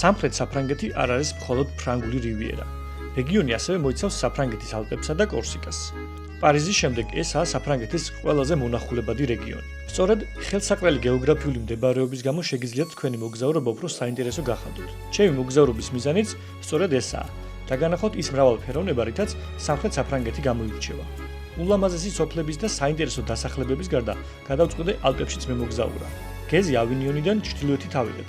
სამხრეთ საფრანგეთი არ არის მხოლოდ ფრანგული რივიერა. რეგიონი ასევე მოიცავს საფრანგეთის ალპებსა და კორსიკას. პარიზის შემდეგ ესაა საფრანგეთის ყველაზე მონახულებადი რეგიონი. სწორედ ხელსაყრელი გეოგრაფიული მდებარეობის გამო შეგიძლიათ თქვენი მოგზაურობა უფრო საინტერესო გახადოთ. ჩემი მოგზაურობის მიზანიც სწორედ ესაა. დაგანახოთ ის მრავალფეროვნება, რითაც სამხრეთ საფრანგეთი გამოირჩევა. ულამაზესი სოფლების და საინტერესო დასახლებების გარდა გადავწყვეტე ალპებშიც მემოგზაურა. გეზი ავინიონიდან ჩრდილოეთით ავიღეთ.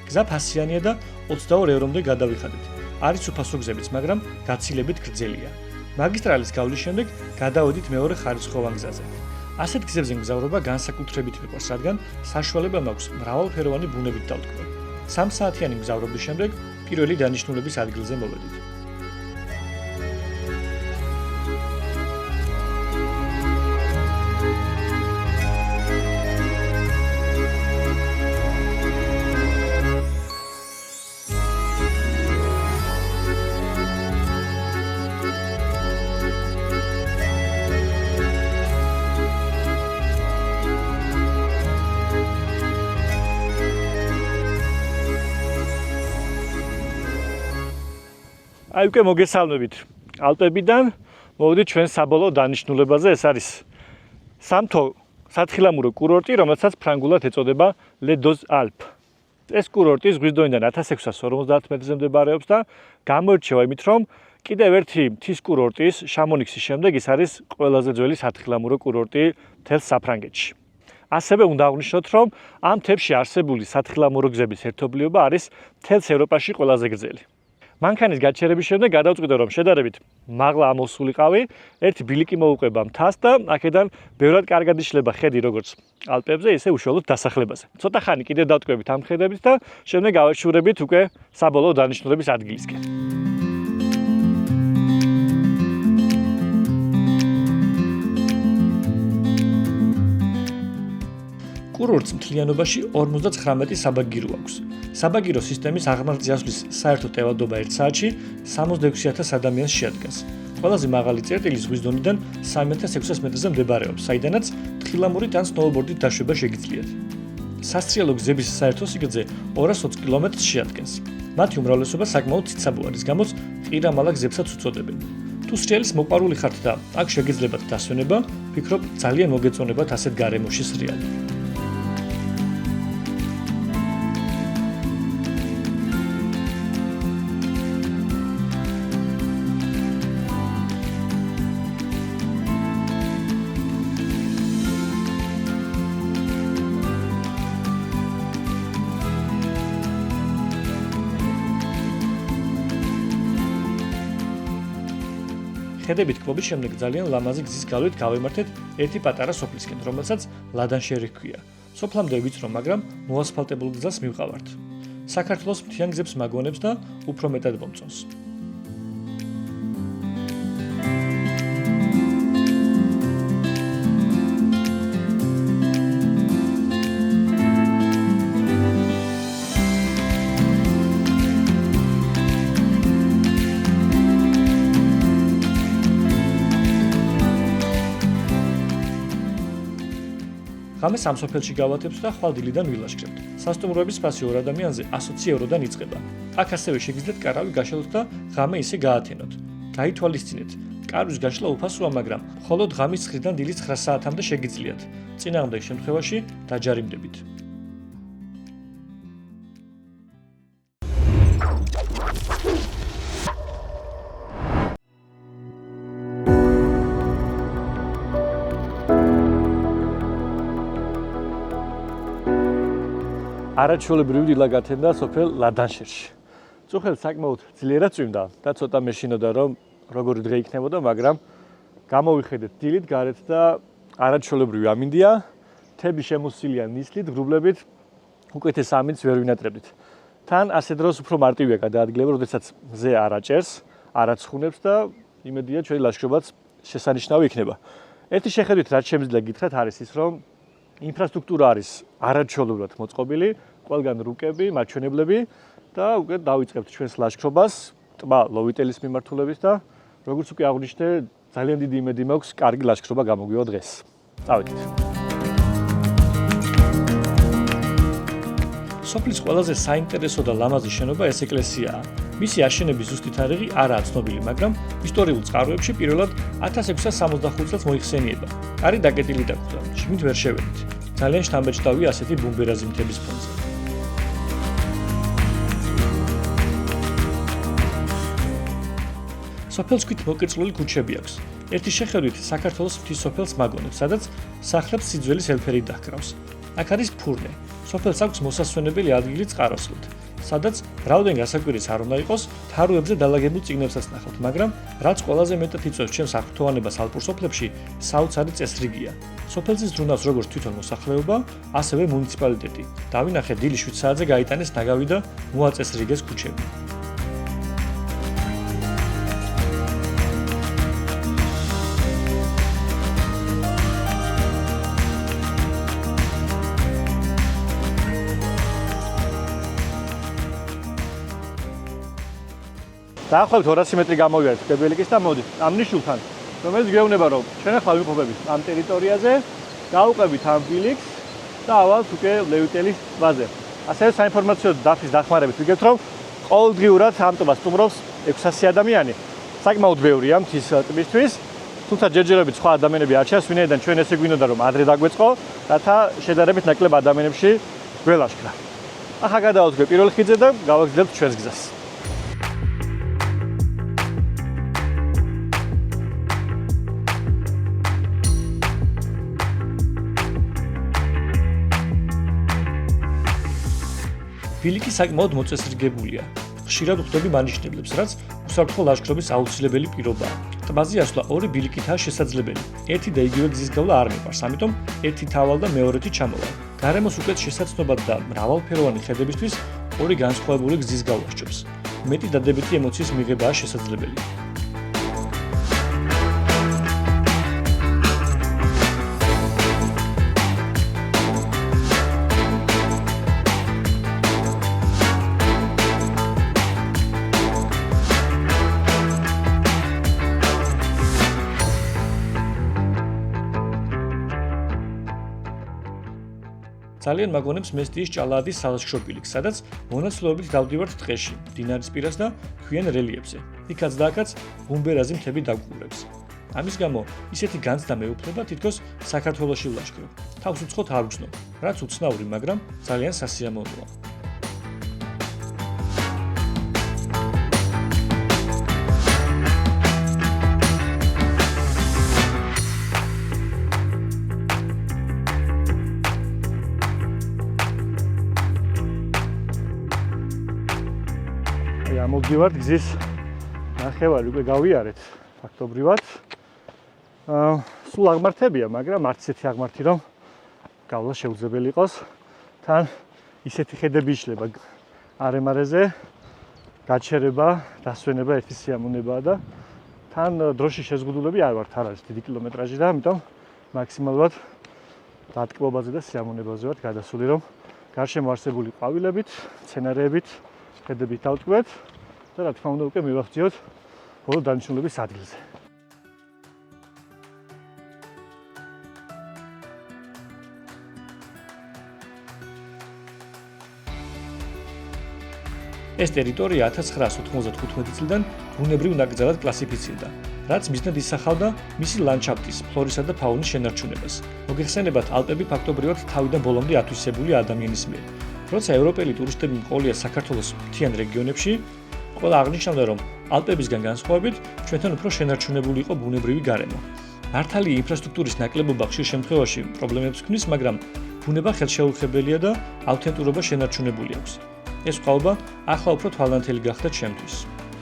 გზა ფასიანია და 22 ევრომდე გადავიხადეთ. არის უფასო გზებიც, მაგრამ გაცილებით გრძელია. მაგისტრალის გავლის შემდეგ გადავედით მეორე ხარისხოვან გზაზე. ასეთ გზებზე მგზავრობა განსაკუთრებით მიყვარს, რადგან საშუალება მაქვს მრავალფეროვანი ბუნებით დავტკბე. 3 საათიანი მგზავრობის შემდეგ პირველი დანიშნულების ადგილზე მოვედით. აი უკვე მოგესალმებით ალპებიდან მოვიდით ჩვენ საბოლოო დანიშნულებაზე. ეს არის სამთო სათხილამურო კურორტი, რომელსაც ფრანგულად ეწოდება Les Deux Alpes. ეს კურორტი ზღვის დონიდან 1650 მეტრზე მდებარეობს და გამოირჩევა იმით, რომ კიდევ ერთი მთის კურორტის შამონიქსის შემდეგ ის არის ყველაზე ძველი სათხილამურო კურორტი მთელ საფრანგეთში. ასევე უნდა აღვნიშნოთ, რომ ამ მთებში არსებული სათხილამურო გზების ერთობლიობა არის მთელს ევროპაში ყველაზე გრძელი. მანქანის გაჩერების შემდეგ გადავწყვიტე, რომ შედარებით მაღლა ამოსულიყავი, ერთი ბილიკი მოუყვება მთას და აქედან ბევრად კარგად იშლება ხედი როგორც ალპებზე, ისე უშუალოდ დასახლებაზე. ცოტა ხანი კიდევ დავტკბებით ამ ხედებით და შემდეგ გავეშურებით უკვე საბოლოო დანიშნულების ადგილისკენ. კურორტს მთლიანობაში 59 საბაგირო აქვს. საბაგირო სისტემის აღმართზე ასვლის საერთო ტევადობა 1 საათში 66,000 ადამიანს შეადგენს. ყველაზე მაღალი წერტილი ზღვის დონიდან 3600 მეტრზე მდებარეობს, საიდანაც თხილამურით ან სნოუბორდით დაშვება შეგიძლიათ. სასრიალო გზების საერთო სიგრძე 220 კილომეტრს შეადგენს. მათი უმრავლესობა საკმაოდ ციცაბოა, რის გამოც ყირამალა გზებსაც უწოდებენ. თუ სრიალის მოყვარული ხართ და აქ შეგიძლიათ დასვენება, ვფიქრობ, ძალიან მოგეწონებათ ასეთ გარემოში სრიალი. ხედებით კლუბის შემდეგ ძალიან ლამაზი გზის გავლით გავემართეთ ერთი პატარა სოფლისკენ, რომელსაც ლადანშერი ჰქვია. სოფლამდე ვიწრო, მაგრამ მოასფალტებულ გზას მივყავართ. საქართველოს მთიან გზებს მაგონებს და უფრო მეტად მომწონს. ღამეს ამ სოფელში გავათებთ და ხვალ დილიდან ვილაშქრებთ. სასტუმროების ფასი 2 ადამიანზე 120 ევროდან იწყება. აქ ასევე შეგიძლიათ კარავი გაშალოთ და ღამე ისე გაათენოთ. გაითვალისწინეთ, კარვის გაშლა უფასოა, მაგრამ მხოლოდ ღამის 9-დან დილის 9 საათამდე შეგიძლიათ. წინააღმდეგ შემთხვევაში დაჯარიმდებით. არაჩვეულებრივი დილა გათენდა სოფელ ლადანშერში. წუხელი საკმაოდ ძლიერად წვიმდა და ცოტა მეშინოდა, რომ როგორი დღე იქნებოდა, მაგრამ გამოვიხედეთ დილით გარეთ და არაჩვეულებრივი ამინდია, მთები შემოსილია ნისლით, ღრუბლებით, უკეთეს ამინდს ვერ ვინატრებდით. თან ასე დროს უფრო მარტივია გადაადგილება, როდესაც მზე არ აჭერს, არ აცხუნებს და იმედია ჩვენი ლაშქრობაც შესანიშნავი იქნება. ერთი შეხედვით რაც შემიძლია გითხრათ არის ის, რომ ინფრასტრუქტურა არის არაჩვეულებრივად მოწყობილი, ყველგან რუკები, მაჩვენებლები და უკვე დავიწყებთ ჩვენს ლაშქრობას ტბა ლოვიტელის მიმართულებით და როგორც უკვე აღვნიშნე, ძალიან დიდი იმედი მაქვს კარგი ლაშქრობა გამოგვივა დღეს. წავედით. სოფლის ყველაზე საინტერესო და ლამაზი შენობა ეს ეკლესიაა. მისი აშენების ზუსტი თარიღი არაა ცნობილი, მაგრამ ისტორიულ წყაროებში პირველად 1665 წელს მოიხსენიება. კარი დაკეტილი დაგვდა, შიგნით ვერ შევედით. ძალიან შთამბეჭდავია ასეთი ბუმბერაზი მთების ფონზე. სოფელს ქვით მოკერწყლული ქუჩები აქვს. ერთი შეხედვით საქართველოს ღვთის სოფელს მაგონებს, სადაც სახლებს სიძველის ელფერი დაჰკრავს. აქ არის ფურნე. სოფელს აქვს მოსასვენებელი ადგილი წყაროსლით, სადაც ბრალდენ გასაკვირის არ უნდა იყოს, თაროებზე დალაგებულ წიგნებსაც ნახავთ, მაგრამ რაც ყველაზე მეტად იწვევს ჩემს აღფრთოვანებას ალპურ სოფლებში, საოცარი წესრიგია. სოფელზე ზრუნავს როგორც თვითონ მოსახლეობა, ასევე მუნიციპალიტეტი. დავინახე დილის 7 საათზე გაიტანეს ნაგავი და მოაწესრიგეს ქუჩები. დაახლოებით 200 მეტრი გამოვიარეთ კებელიკის და მოდი ამ ნიშულთან, რომელიც გვეუბნება, რომ ჩვენ ახლა ვიმყოფებით ამ ტერიტორიაზე, გავუყებით ამ ბილიქს და ავალთ უკვე ლევიტელის ტბაზე. ასევე საინფორმაციო დაფის დახმარებით ვიგებთ, რომ ყოველდღიურად ამ ტბას სტუმრობს 600 ადამიანი. საკმაოდ ბევრია მთის ტბისთვის, თუმცა ჯერჯერობით სხვა ადამიანები არ ჩანს, ვინაიდან ჩვენ ესე გვინდოდა, რომ ადრე დაგვეწყო, რათა შედარებით ნაკლებ ადამიანებში გველაშქრა. ახლა გადავართ პირველ ხიდზე და გავაგრძელებთ ჩვენს გზას. ბილიკი საკმაოდ მოწესრიგებულია. ხშირად ვხვდები მანიშნებლებს, რაც უსაფრთხო ლაშქრობის აუცილებელი პირობაა. ტბაზე ასვლა ორი ბილიკითაა შესაძლებელი. ერთი და იგივე გზის გავლა არ მიყვარს, ამიტომ ერთი თავალ და მეორეთი ჩამოვალ. გარემოს უკეთ შესაძლებლად და მრავალფეროვანი ხედებისთვის ორი განსხვავებული გზის გავლა სჭირს. მეტი დადებითი ემოციის მიღებაა შესაძლებელი. ძალიან მაგონებს მესტიის ჭალაადის სალაშქრო ბილიქს, სადაც მონაცვლეობით დავდივართ ტყეში, მდინარის პირას და ქვიან რელიეფზე. იქაც და აქაც ბუმბერაზი მთები დაგვყურებს. ამის გამო ისეთი განცდა მეუფლება თითქოს საქართველოში ვლაშქრო. თავს უცხოთ არ ვცნობ, რაც უცნაური, მაგრამ ძალიან სასიამოვნოა. მოვდივართ გზის ნახევარი უკვე გავიარეთ ფაქტობრივად. სულ აღმართებია, მაგრამ არც ისეთი აღმართი, რომ გავლა შეუძლებელი იყოს. თან ისეთი ხედები იშლება არემარეზე, გაჩერება, დასვენება ერთი სიამოვნებაა და თან დროში შეზღუდულები არ ვართ, არ არის დიდი კილომეტრაჟი და ამიტომ მაქსიმალურად დატკბობაზე და სიამოვნებაზე ვართ გადასული, რომ გარშემო არსებული ყვავილებით, მცენარეებით ხედებით დავტკბეთ და რა თქმა უნდა უკვე მივახციოთ ბოლო დანიშნულების ადგილზე. ეს ტერიტორია 1995 წლიდან ბუნებრივ ნაკრძალად კლასიფიცირდა, რაც მიზნად ისახავდა მისი ლანდშაფტის, ფლორისა და ფაუნის შენარჩუნებას. მოგეხსენებათ, ალპები ფაქტობრივად თავიდან ბოლომდე ათვისებულია ადამიანის მიერ. როცა ევროპელი ტურისტები მყოლია საქართველოს მთიან რეგიონებში, ყველა აღნიშნავდა, რომ ალპებისგან განსხვავებით, ჩვენთან უფრო შენარჩუნებული იყო ბუნებრივი გარემო. მართალია ინფრასტრუქტურის ნაკლებობა ხშირ შემთხვევაში პრობლემებს ქმნის, მაგრამ ბუნება ხელშეუხებელია და ავთენტურობა შენარჩუნებული აქვს. ეს ყალბა ახლა უფრო თვალანთელი გახდა ჩემთვის.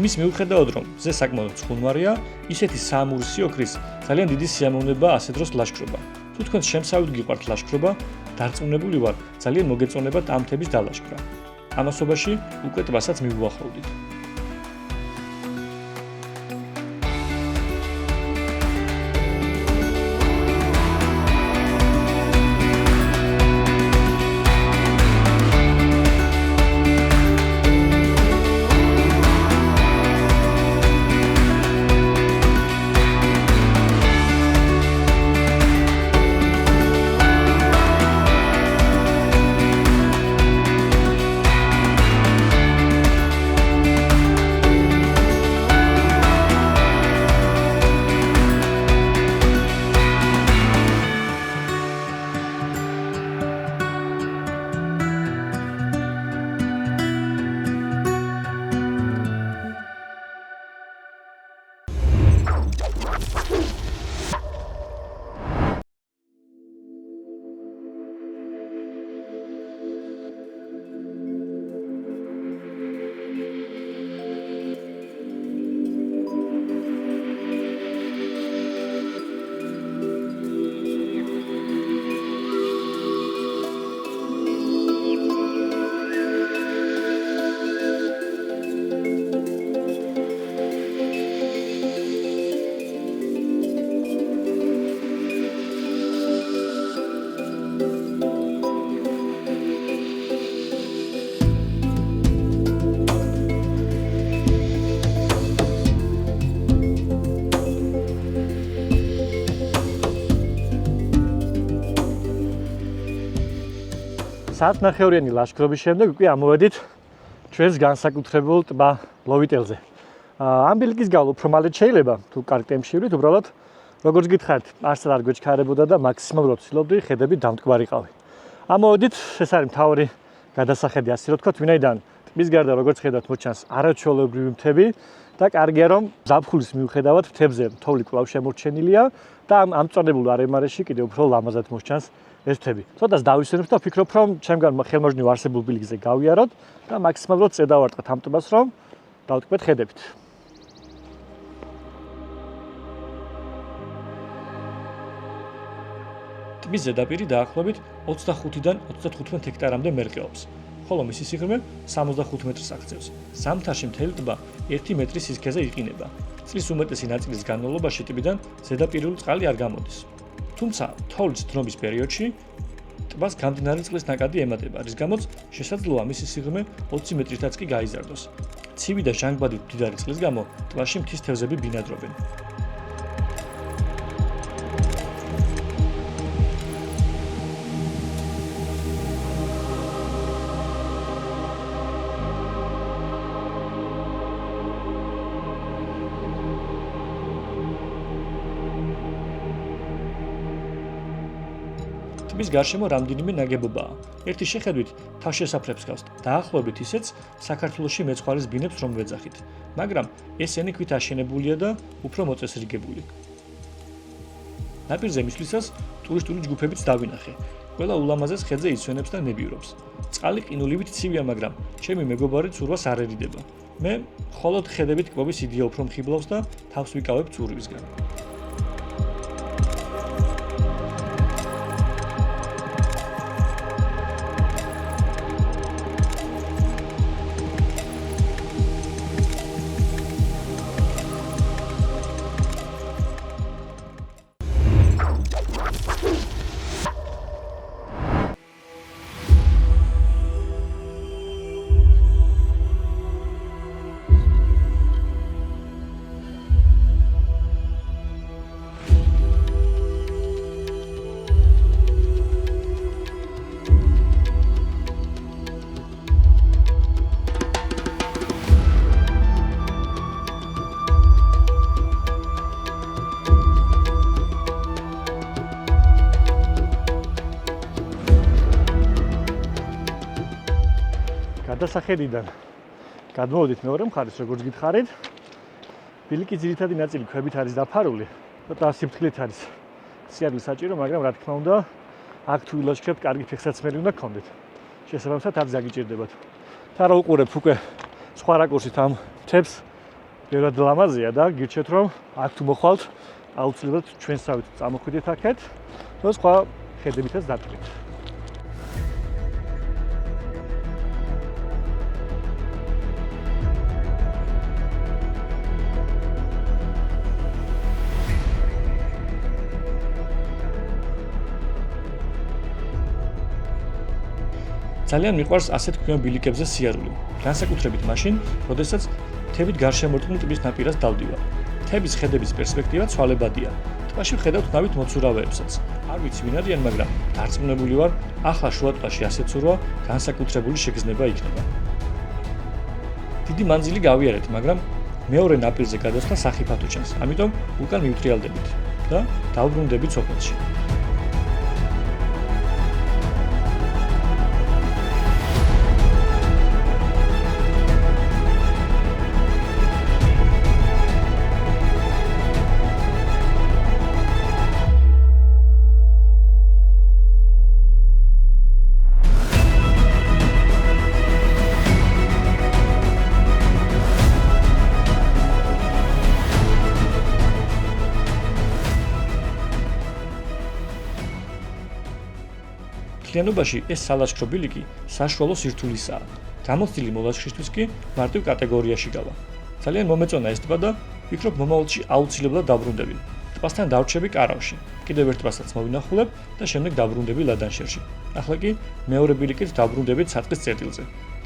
მის მიუხედავად, რომ ზე საკმაოდ ცხუნვარია, ისეთი საამური სიოქრის ძალიან დიდი სიამოვნებაა ასეთ დროს ლაშქრობა. თუ თქვენ შემსავით გიყვართ ლაშქრობა, დარწმუნებული ვარ, ძალიან მოგეწონებათ ამ მთების დალაშქრა. ამასობაში უკვე ტბასაც მივუახლოვდით. საათნახევრიანი ლაშქრობის შემდეგ უკვე ამოვედით ჩვენს განსაკუთრებულ ტბა ლოვიტელზე. ამ ბილიკის გავლა უფრო მალე შეიძლება თუ კარგ ტემპში ვით, უბრალოდ როგორც გითხარით, არსად არ გვეჩქარებოდა და მაქსიმალურად ვცდილობდი ხედები დამტკბარიყავი. ამოვედით, ეს არის მთავარი გადასახედი, ასე რომ ვთქვათ, ვინაიდან ტბის გარდა როგორც ხედავთ მოჩანს არაჩვეულებრივი მთები და კარგია რომ ზაფხულის მიუხედავად მთებზე თოვლი კვლავ შემორჩენილია და ამ წონებულ არეიმარეში კიდევ უფრო ლამაზად მოსჩანს ეს მთები. ცოტას დავისვენებ და ვფიქრობ, რომ ჩემგან ხელმოჟნივ არსებულ ბილიკზე გავიაროთ და მაქსიმალურად წედავარტყათ ამ ტბას, რომ დავტკბეთ ხედებით. ტბის ზედაპირი დაახლოებით 25-დან 35 ჰექტარამდე მერყეობს, ხოლო მისი სიღრმე 65 მეტრს აღწევს. ზამთარში მთელი ტბა 1 მეტრის სისქეზე იყინება. წლის უმეტესი ნაწილის განმავლობაში ტბიდან ზედაპირული წყალი არ გამოდის. თუმცა თოვლის დნობის პერიოდში ტბას გამდინარე წყლის ნაკადი ემატება, რის გამოც შესაძლოა მისი სიღრმე 20 მეტრითაც კი გაიზარდოს. ცივი და ჟანგბადი მდიდარი წყლის გამო ტბაში მთის თევზები ბინადრობენ. ტბის გარშემო რამდენიმე ნაგებობაა. ერთი შეხედვით თავშესაფრებს გავს. დაახლოებით ისეც საქართველოში მეცხვარის ბინებს რომ ვეძახით, მაგრამ ესენი ქვით აშენებულია და უფრო მოწესრიგებული. ნაპირზე მისვლისას ტურისტული ჯგუფებიც დავინახე. ყველა ულამაზეს ხედზე იცვენებს და ნებიურობს. წყალი ყინულივით ცივია, მაგრამ ჩემი მეგობარი ცურვას არ ერიდება. მე მხოლოდ ხედებით კვების იდეა უფრო მხიბლავს და თავს ვიკავებ ცურვისგან. გადასახედიდან გადმოვედით მეორე მხარეს, როგორც გითხარით. ბილიკის ძირითადი ნაწილი ქვებით არის დაფარული და სიფრთხილით არის სიარული საჭირო, მაგრამ რა თქმა უნდა, აქ თუ ილაშქრებთ, კარგი ფეხსაცმელი უნდა გქონდეთ. შესაბამისად, არ ზაგიჭირდებათ. და რა უყურებ უკვე სხვა რაკურსით ამ მთებს, ბევრად ლამაზია და გირჩევთ, რომ აქ თუ მოხვალთ, აუცილებლად ჩვენსავით წამოხვიდეთ აქეთ და სხვა ხედებითაც დატკბეთ. ძალიან მიყვარს ასეთ ქვიან ბილიკებზე სიარული. განსაკუთრებით მაშინ, როდესაც მთებით გარშემორტყმულ ტბის ნაპირას დავდივარ. მთების ხედების პერსპექტივა ცვალებადია. ტბაში ვხედავთ ნავით მოცურავეებსაც. არ ვიცი ვინ არიან, მაგრამ დარწმუნებული ვარ, ახლა შუა ტბაში ასეთ ცურვა განსაკუთრებული შეგრძნება იქნება. დიდი მანძილი გავიარეთ, მაგრამ მეორე ნაპირზე გადასვლა სახიფათო ჩანს. ამიტომ უკან მივტრიალდებით და დავბრუნდებით სოფელში. მთლიანობაში ეს სალაშქრო ბილიკი საშუალო სირთულისაა. გამოცდილი მოლაშქრისთვის კი მარტივ კატეგორიაში გავა. ძალიან მომეწონა ეს ტბა და ვფიქრობ მომავალში აუცილებლად დავბრუნდები. ტბასთან დავრჩები კარავში. კიდევ ერთ ტბასაც მოვინახულებ და შემდეგ დავბრუნდები ლადანშერში. ახლა კი მეორე ბილიკით დავბრუნდებით საწყის წერტილზე.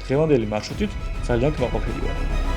დღევანდელი მარშრუტით ძალიან კმაყოფილი ვარ.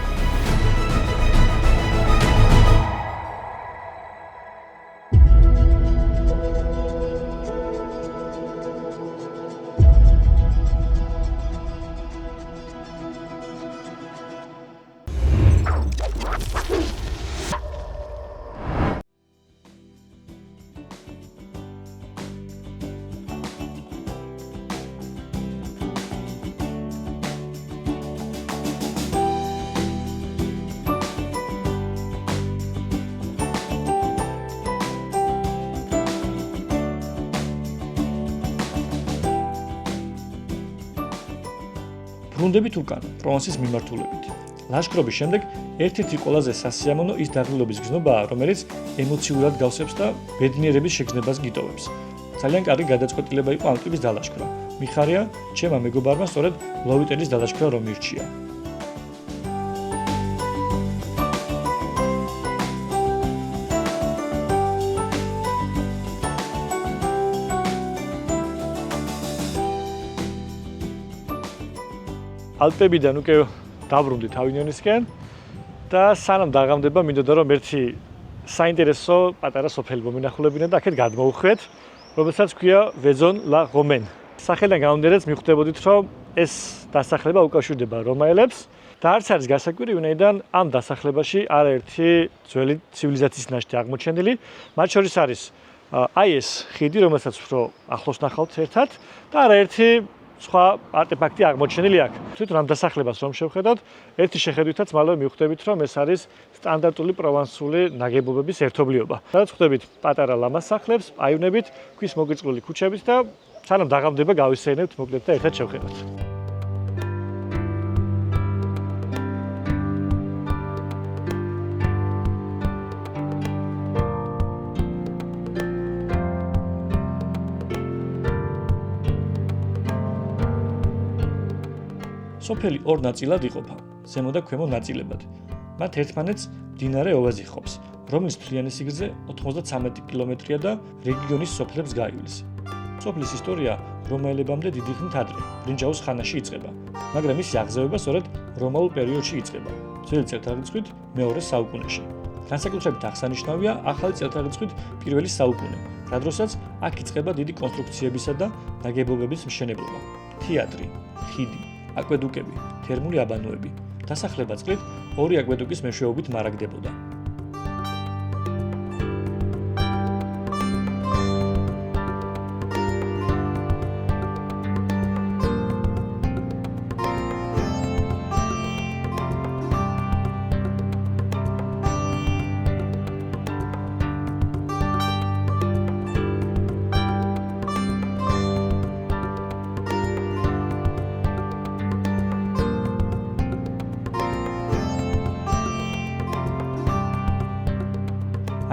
ბრუნდებით უკან, პროვანსის მიმართულებით. ლაშქრობის შემდეგ ერთ-ერთი ყველაზე სასიამოვნო ის დაღლილობის გზნობაა, რომელიც ემოციურად გავსებს და ბედნიერების შეგრძნებას გიტოვებს. ძალიან კარგი გადაწყვეტილება იყო ამ ტიპის დალაშქრა. მიხარია, ჩემმა მეგობარმა სწორედ ლოვიტელის დალაშქრა რომ მირჩია. ალპებიდან უკვე დაბრუნდით ავინიონისკენ და სანამ დაღამდება მინდოდა რომ ერთი საინტერესო პატარა სოფელი მომინახულებინა და აქეთ გადმოვხვდეთ, რომელსაც ქვია Maison la Romaine. სახელიდან გამომდინარე მიხვდებოდით რომ ეს დასახლება უკავშირდება რომაელებს და არც არის გასაკვირი, ვინაიდან ამ დასახლებაში არაერთი ძველი ცივილიზაციის ნაშთი აღმოჩენილი, მათ შორის არის აი ეს ხიდი, რომელსაც უფრო ახლოს ნახავთ ერთად და არაერთი სხვა არტეფაქტი აღმოჩენილი აქ. თვითონ ამ დასახლებას რომ შევხედოთ, ერთი შეხედვითაც მალევე მივხვდებით, რომ ეს არის სტანდარტული პროვანსული ნაგებობების ერთობლიობა. სადაც ხვდებით პატარა ლამაზ სახლებს, აივნებით, ქვის მოგიწყლული ქუჩებით და სანამ დაღამდება გავისეირნებთ მოკლედ და ერთად შევხედოთ. სოფელი ორ ნაწილად იყოფა, ზემო და ქვემო ნაწილებად. მათ ერთმანეთს მდინარე ოვაზი ხობს, რომლის მთლიანი სიგრძე 93 კილომეტრია და რეგიონის სოფლებს გაივლის. სოფლის ისტორია რომაელებამდე დიდი ხნით ადრე, ბრინჯაოს ხანაში იწყება, მაგრამ მისი აღზევება სწორედ რომაულ პერიოდში იწყება, ძველი წელთაღრიცხვით მეორე საუკუნეში. განსაკუთრებით აღსანიშნავია ახალი წელთაღრიცხვით პირველი საუკუნე, რა დროსაც აქ იწყება დიდი კონსტრუქციებისა და ნაგებობების მშენებლობა, თეატრი, ხიდი, აკვედუკები, თერმული აბანოები. დასახლება წყლით ორი აკვედუკის მეშვეობით მარაგდებოდა.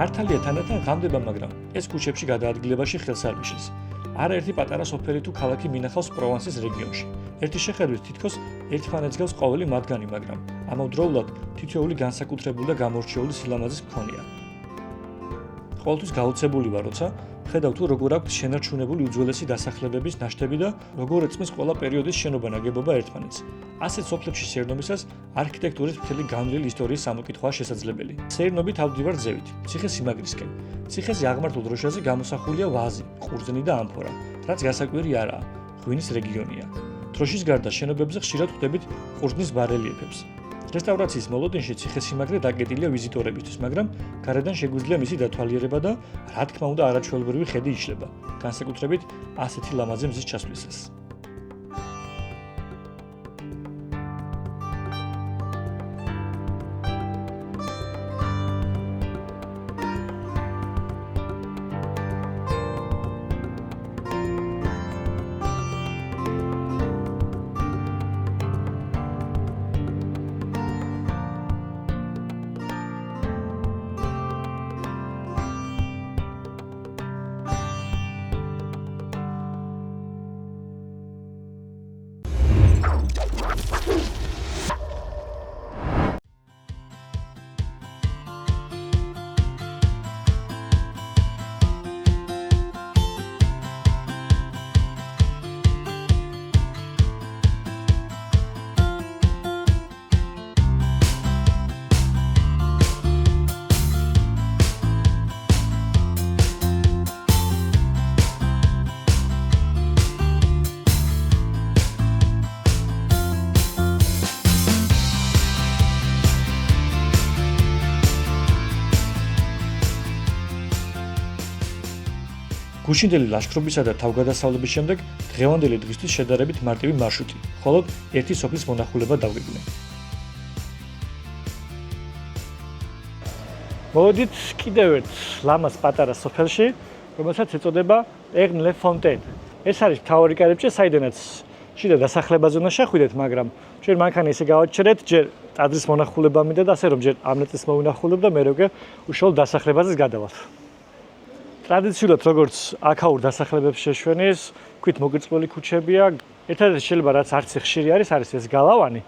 მართალია თანდათან ღამდება, მაგრამ ეს ქუჩებში გადაადგილებაში ხელს არ მიშლის. არაერთი პატარა სოფელი თუ ქალაქი მინახავს პროვანსის რეგიონში. ერთი შეხედვით თითქოს ერთმანეთს გავს ყოველი მათგანი, მაგრამ ამავდროულად თითოეული განსაკუთრებული და გამორჩეული სილამაზის მქონეა. ყოველთვის გაოცებული ვარ, როცა ხედავ თუ როგორ აქვს შენარჩუნებული უძველესი დასახლებების ნაშთები და როგორ ეწმის ყველა პერიოდის შენობა ნაგებობა ერთმანეთს. ასეთ სოფლებში სეირნობისას არქიტექტურის მთელი განვლილი ისტორიის სამოკითხვაა შესაძლებელი. სეირნობით ავდივარ ძევით, ციხე-სიმაგრისკენ. ციხეზე აღმართულ დროშაზე გამოსახულია ვაზი, ყურძენი და ამფორა, რაც გასაკვირი არაა, ღვინის რეგიონია. დროშის გარდა შენობებზე ხშირად ხვდებით ყურძნის ბარელიეფებს. რესტავრაციის მოლოდინში ციხე-სიმაგრე დაკეტილია ვიზიტორებისთვის, მაგრამ გარედან შეგვიძლია მისი დათვალიერება და რა თქმა უნდა არაჩვეულებრივი ხედი იშლება, განსაკუთრებით ასეთი ლამაზი მზის ჩასვლისას. გუშინდელი ლაშქრობისა და თავგადასავლების შემდეგ დღევანდელი დღისთვის შედარებით მარტივი მარშრუტი, მხოლოდ ერთი სოფლის მონახულება დაგვიგვნენ. მოდით კიდევ ერთ ლამაზ პატარა სოფელში, რომელსაც ეწოდება ერნლე-ფონტენ. ეს არის მთავარი კარიბჭე, საიდანაც შიდა დასახლება ზონა შეხვიდეთ, მაგრამ ჯერ მანქანა ისე გავაჩერეთ, ჯერ ტაძრის მონახულება მინდა და ასე რომ ჯერ ამ ნაწილს მოვინახულებ და მე როგორ უშუალოდ დასახლებაზეც გადავალთ. ტრადიციულად როგორც აქაურ დასახლებებს შეშვენის, ქვით მოკირწყლული ქუჩებია, ერთადერთი შეიძლება რაც არც ხშირი არის ეს გალავანი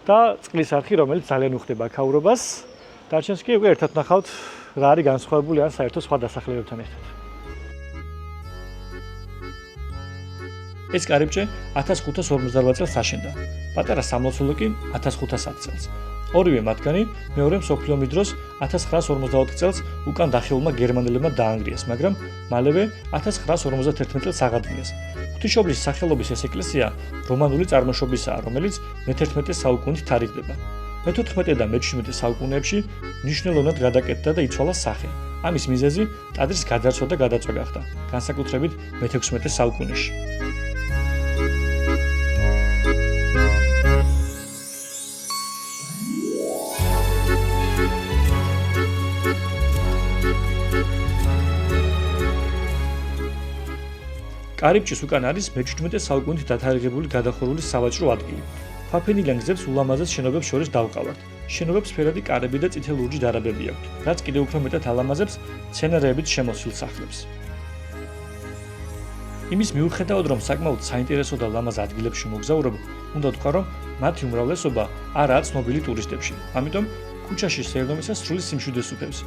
და წყლის არხი, რომელიც ძალიან უხდება აქაურობას. დარჩენს კი უკვე ერთად ნახავთ რა არის განსხვავებული ან საერთოდ სხვა დასახლებებთან ერთად. ეს კარიბჭე 1558 წელს აშენდა. პატარა სამლოცველო კი 1510 წელს. ორივე მათგანი მეორე მსოფლიო ომის დროს 1944 წელს უკან დახეულმა გერმანელებმა დაანგრიეს, მაგრამ მალევე 1951 წელს აღადგინეს. ღვთისმშობლის სახელობის ეს ეკლესია რომანული წარმოშობისაა, რომელიც მე-11 საუკუნით თარიღდება. მე-14 და მე-17 საუკუნეებში მნიშვნელოვნად გადაკეთდა და იცვალა სახე. ამის მიზეზი ტაძრის გაძარცვა და გადაწვა გახდა, განსაკუთრებით მე-16 საუკუნეში. კარიბჭის უკან არის მე-17 საუკუნით დათარიღებული გადახურული სავაჭრო ადგილი. ფაფენილიან გზებს ულამაზეს შენობებს შორის დავყავართ. შენობებს ფერადი კარები და წითელ ლურჯი დარაბები აქვთ, რაც კიდევ უფრო მეტად ალამაზებს მცენარეებით შემოსილ სახლებს. იმის მიუხედავად, რომ საკმაოდ საინტერესო და ლამაზ ადგილებში მოგზაურობ, უნდა ვთქვა, რომ მათი უმრავლესობა არაა ცნობილი ტურისტებში. ამიტომ ქუჩაში სეირნომისას სრული სიმშვიდეს უფევს.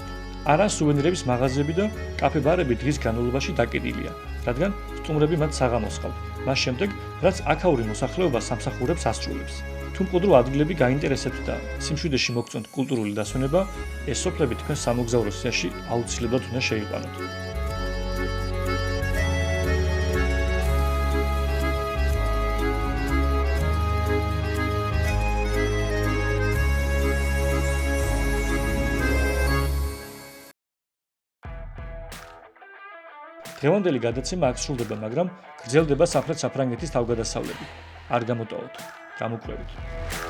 არა სუვენირების მაღაზიები და კაფე-ბარები დღის განმავლობაში დაკეტილია, რადგან სტუმრები მათ საღამოს ყავთ. მას შემდეგ, რაც აქაური მოსახლეობა სამსახურებს ასრულებს. თუ მყუდრო ადგილები გაინტერესებთ და სიმშვიდეში მოგწონთ კულტურული დასვენება, ეს სოფლები თქვენ სამოგზაურო სიაში აუცილებლად უნდა შეიყვანოთ. დღევანდელი გადაცემა აქ სრულდება, მაგრამ გრძელდება სამხრეთ საფრანგეთის თავგადასავლები. არ გამოტოვოთ, გამოკვლევით.